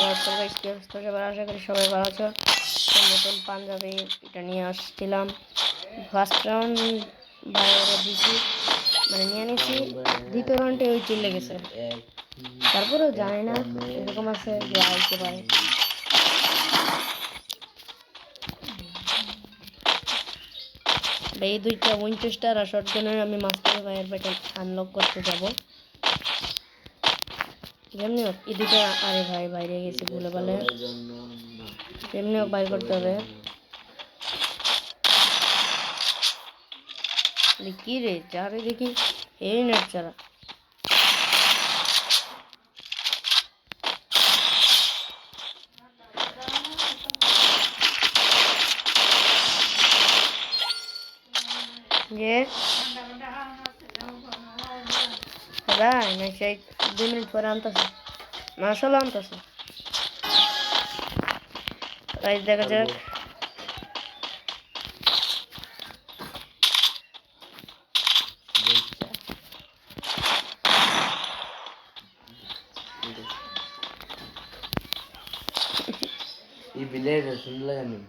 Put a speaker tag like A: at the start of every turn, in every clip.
A: আশা করি সবাই ভালো আছো। নতুন পাঞ্জাবি এটা নিয়ে আসছিলাম। ফার্স্ট রাউন্ড বাইরে দিছি, মানে নিয়ে নিছি। দ্বিতীয় রাউন্ডে ওই চলে গেছে, তারপরেও জানি না এরকম আছে যে আইতে পারে। এই দুইটা উইনচেস্টার আর শটগানের আমি মাস্টার ভাইয়ের ব্যাটেল আনলক করতে যাব। যেমনি হোক এই দুটো, আরে ভাই বাইরে গেছে ভুলে বলে, যেমনি হোক বাইর করতে হবে। কি রে যারে দেখি এই নেট চালা, যে ভাই না সেই 2 মিনিট পরে আনতেছে, মার্শাল আনতেছে। গাইস দেখা যাক।
B: ये विलेज है सुन लगा नहीं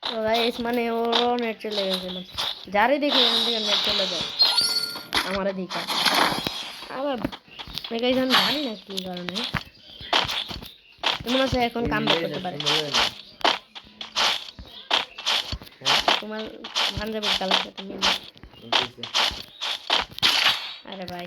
A: তো গাইস মানে ওরও নেট চলে গেছিল, যারে দেখি এখান থেকে নেট চলে যায় আমারে দেখা। আবার গাইস আমি জানি না কি কারণে মনে হচ্ছে এখন কাম করতে পারে। তোমার পাঞ্জাবির কালার সাথে মিলে। আরে ভাই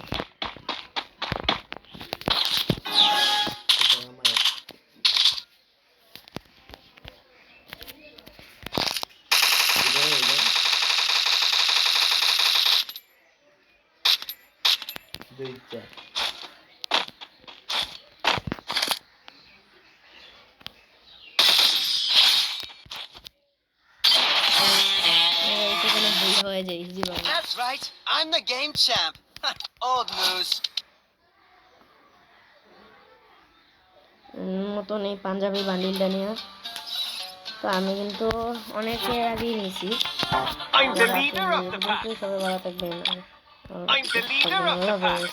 A: হয়ে যায় জীবন।
C: That's right. I'm the game champ. Old news.
A: মতন এই পাঞ্জাবি বান্ডিলটা নিয়ে তো আমি কিন্তু অনেকের আগেই নিয়েছি।
C: I'm the leader of the pack.
A: সবাই ভালো থাকবেন।
C: I'm the leader of the pack.